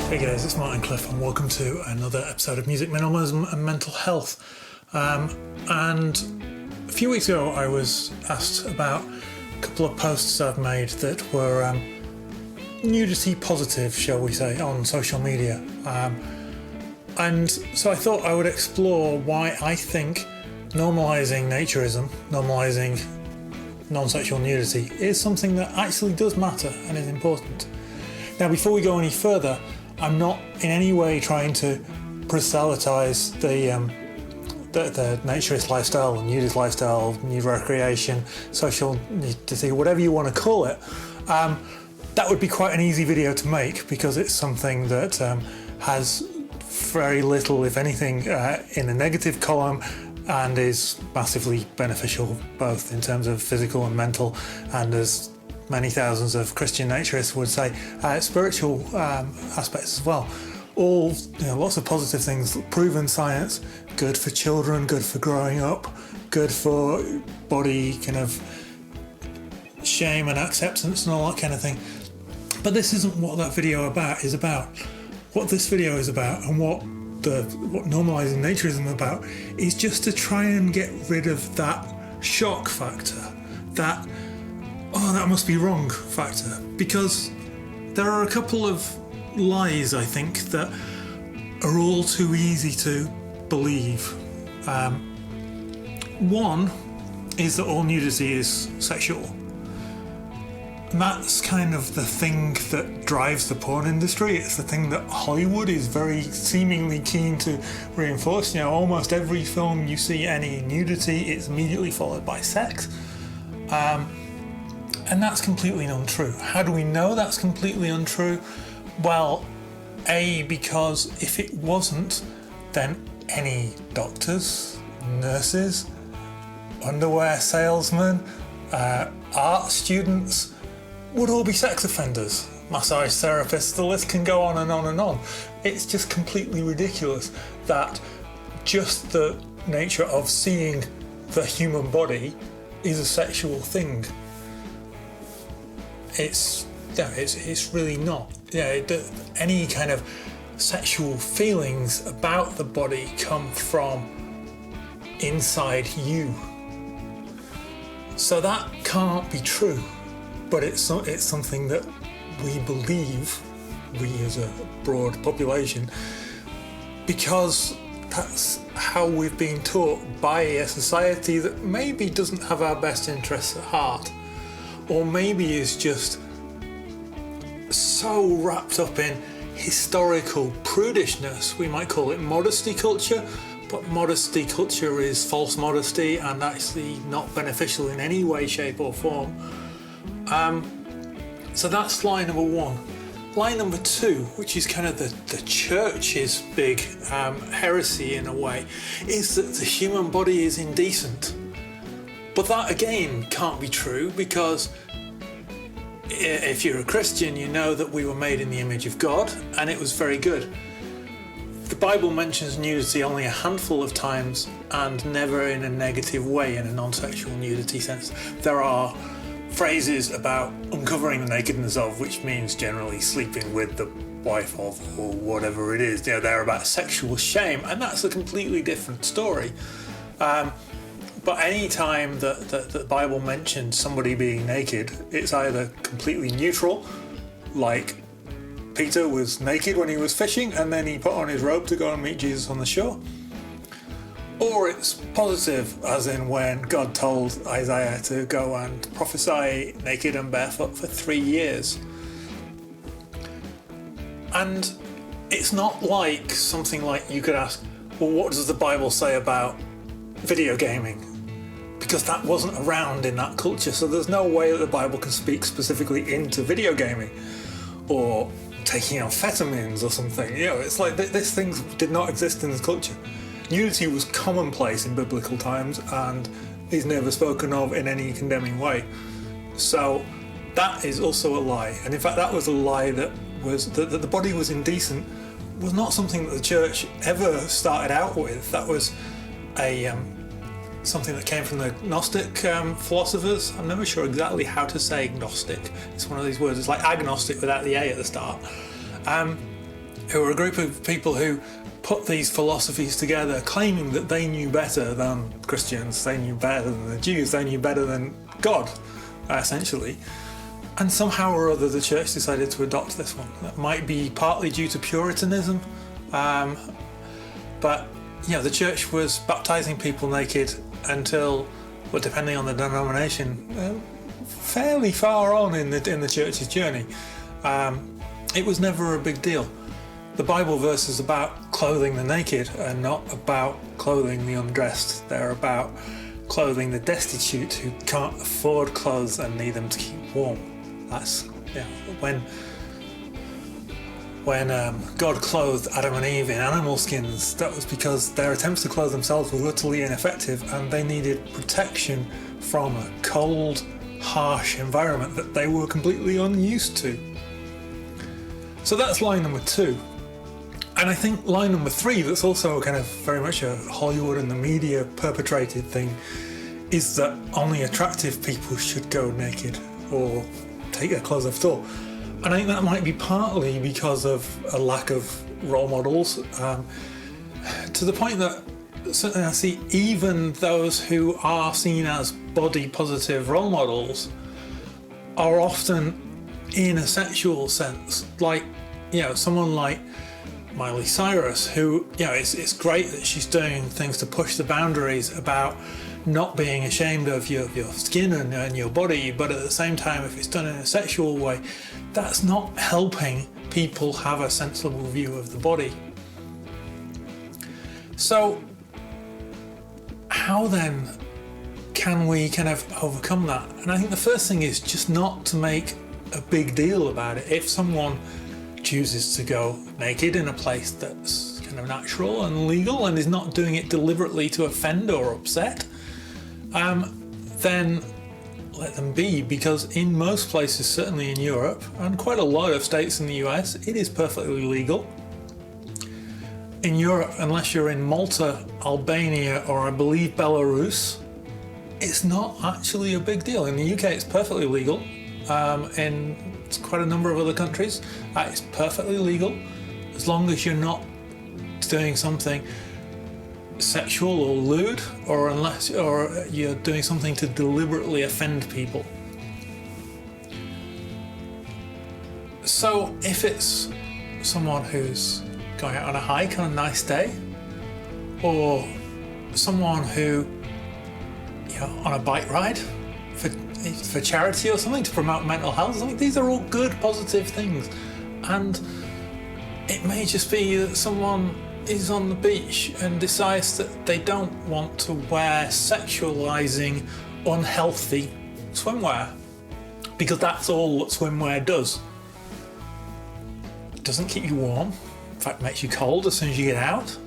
Hey guys, it's Martin Cliffe and welcome to another episode of Music, Minimalism and Mental Health. And a few weeks ago I was asked about a couple of posts I've made that were nudity positive, shall we say, on social media. And so I thought I would explore why I think normalising naturism, normalising non-sexual nudity, is something that actually does matter and is important. Now, before we go any further, I'm not in any way trying to proselytise the naturist lifestyle, the nudist lifestyle, nude recreation, social nudity, whatever you want to call it. That would be quite an easy video to make because it's something that has very little, if anything, in the negative column, and is massively beneficial both in terms of physical and mental, and as many thousands of Christian naturists would say, spiritual aspects as well. All, lots of positive things, proven science, good for children, good for growing up, good for body kind of shame and acceptance and all that kind of thing. But this isn't what that video is about. What this video is about, and what Normalising Naturism is about, is just to try and get rid of that shock factor, that that must be wrong factor, because there are a couple of lies, I think, that are all too easy to believe. One is that all nudity is sexual. And that's kind of the thing that drives the porn industry. It's the thing that Hollywood is very seemingly keen to reinforce. Almost every film you see any nudity, it's immediately followed by sex. And that's completely untrue. How do we know that's completely untrue? Well, because if it wasn't, then any doctors, nurses, underwear salesmen, art students would all be sex offenders. Massage therapists, the list can go on and on and on. It's just completely ridiculous that just the nature of seeing the human body is a sexual thing. It's really not. Any kind of sexual feelings about the body come from inside you. So that can't be true, but it's something that we believe, we as a broad population, because that's how we've been taught by a society that maybe doesn't have our best interests at heart. Or maybe is just so wrapped up in historical prudishness. We might call it modesty culture, but modesty culture is false modesty and actually not beneficial in any way, shape or form. So that's lie number one. Lie number two, which is kind of the church's big heresy in a way, is that the human body is indecent. But that again can't be true, because if you're a Christian, you know that we were made in the image of God and it was very good. The Bible mentions nudity only a handful of times and never in a negative way, in a non-sexual nudity sense. There are phrases about uncovering the nakedness of, which means generally sleeping with the wife of, or whatever it is. They're about sexual shame, and that's a completely different story. But any time that the Bible mentions somebody being naked, it's either completely neutral, like Peter was naked when he was fishing and then he put on his robe to go and meet Jesus on the shore, or it's positive, as in when God told Isaiah to go and prophesy naked and barefoot for 3 years. And it's not like something like you could ask, well, what does the Bible say about video gaming? Because that wasn't around in that culture, so there's no way that the Bible can speak specifically into video gaming or taking amphetamines or something. It's like this thing did not exist in this culture. Nudity was commonplace in biblical times and is never spoken of in any condemning way. So that is also a lie. And in fact, that was a lie that the body was indecent was not something that the church ever started out with. That was something that came from the Gnostic philosophers. I'm never sure exactly how to say Gnostic. It's one of these words. It's like agnostic without the A at the start. who were a group of people who put these philosophies together, claiming that they knew better than Christians, they knew better than the Jews, they knew better than God, essentially. And somehow or other the church decided to adopt this one. That might be partly due to Puritanism, but the church was baptizing people naked until, well, depending on the denomination, fairly far on in the church's journey. It was never a big deal. The Bible verses about clothing the naked are not about clothing the undressed. They're about clothing the destitute who can't afford clothes and need them to keep warm. That's when God clothed Adam and Eve in animal skins, that was because their attempts to clothe themselves were utterly ineffective and they needed protection from a cold, harsh environment that they were completely unused to. So that's line number 2. And I think line number 3, that's also kind of very much a Hollywood and the media perpetrated thing, is that only attractive people should go naked or take their clothes off at all. And I think that might be partly because of a lack of role models, to the point that certainly I see even those who are seen as body positive role models are often in a sexual sense, like someone like Miley Cyrus, who it's great that she's doing things to push the boundaries about not being ashamed of your skin and your body, but at the same time, if it's done in a sexual way, that's not helping people have a sensible view of the body. So how then can we kind of overcome that? And I think the first thing is just not to make a big deal about it. If someone chooses to go naked in a place that's kind of natural and legal and is not doing it deliberately to offend or upset, then let them be, because in most places, certainly in Europe and quite a lot of states in the US, it is perfectly legal. In Europe, unless you're in Malta, Albania, or I believe Belarus, it's not actually a big deal. In the UK, it's perfectly legal. In quite a number of other countries, it's perfectly legal, as long as you're not doing something sexual or lewd, or you're doing something to deliberately offend people. So if it's someone who's going out on a hike on a nice day, or someone who on a bike ride for charity or something, to promote mental health, I think these are all good, positive things. And it may just be that someone is on the beach and decides that they don't want to wear sexualizing, unhealthy swimwear, because that's all that swimwear does. It doesn't keep you warm, in fact makes you cold as soon as you get out,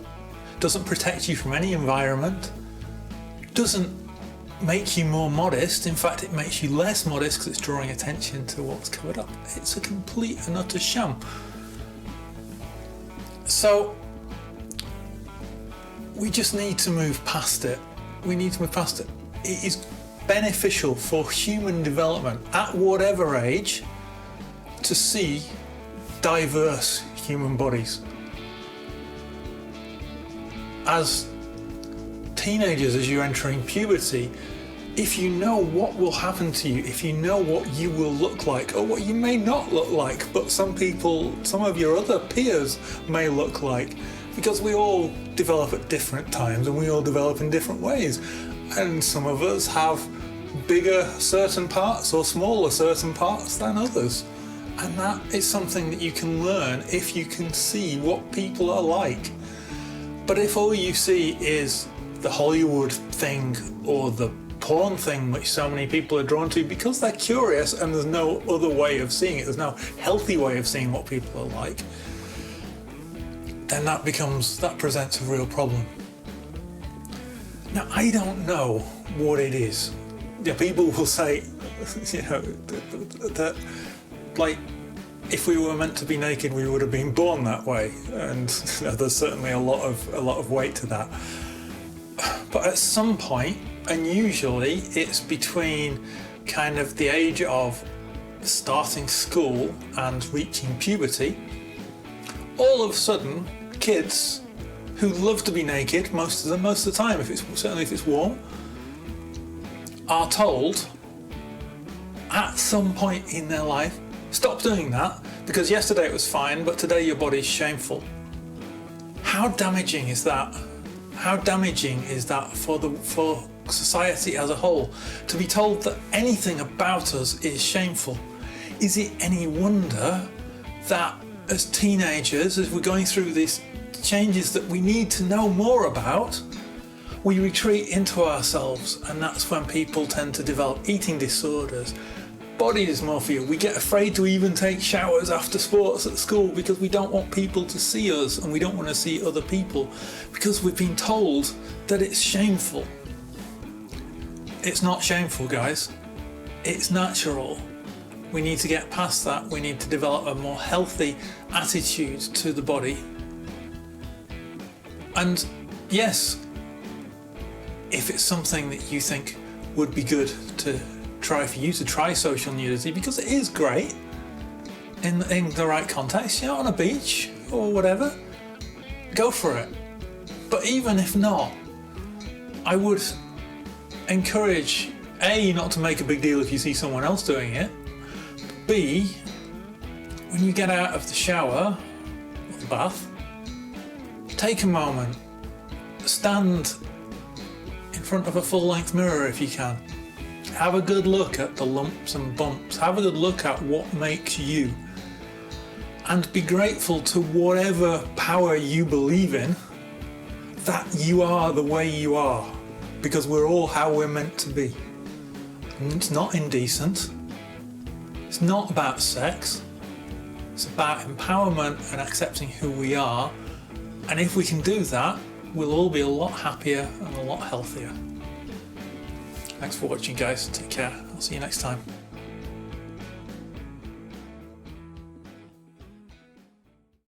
doesn't protect you from any environment, doesn't make you more modest, in fact it makes you less modest because it's drawing attention to what's covered up. It's a complete and utter sham. So we just need to move past it. It is beneficial for human development at whatever age to see diverse human bodies. As teenagers, as you're entering puberty, if you know what will happen to you, if you know what you will look like, or what you may not look like, but some of your other peers may look like, because we all develop at different times and we all develop in different ways. And some of us have bigger certain parts or smaller certain parts than others. And that is something that you can learn if you can see what people are like. But if all you see is the Hollywood thing or the porn thing, which so many people are drawn to because they're curious and there's no other way of seeing it, there's no healthy way of seeing what people are like, then that presents a real problem. Now, I don't know what it is. People will say, that like, if we were meant to be naked, we would have been born that way, and there's certainly a lot of weight to that. But at some point, and usually it's between kind of the age of starting school and reaching puberty, all of a sudden, kids who love to be naked most of the time, certainly if it's warm, are told at some point in their life, stop doing that because yesterday it was fine, but today your body's shameful. How damaging is that? How damaging is that for society as a whole, to be told that anything about us is shameful? Is it any wonder that as teenagers, as we're going through these changes that we need to know more about, we retreat into ourselves, and that's when people tend to develop eating disorders, body dysmorphia. We get afraid to even take showers after sports at school because we don't want people to see us, and we don't want to see other people because we've been told that it's shameful. It's not shameful, guys. It's natural. We need to get past that. We need to develop a more healthy attitude to the body. And yes, if it's something that you think would be good to try for you to try social nudity, because it is great in the right context, on a beach or whatever, go for it. But even if not, I would encourage A, not to make a big deal if you see someone else doing it. B, when you get out of the shower or the bath, take a moment, stand in front of a full-length mirror if you can. Have a good look at the lumps and bumps. Have a good look at what makes you. And be grateful to whatever power you believe in, that you are the way you are, because we're all how we're meant to be. And it's not indecent. It's not about sex. It's about empowerment and accepting who we are. And if we can do that, we'll all be a lot happier and a lot healthier. Thanks for watching, guys. Take care. I'll see you next time.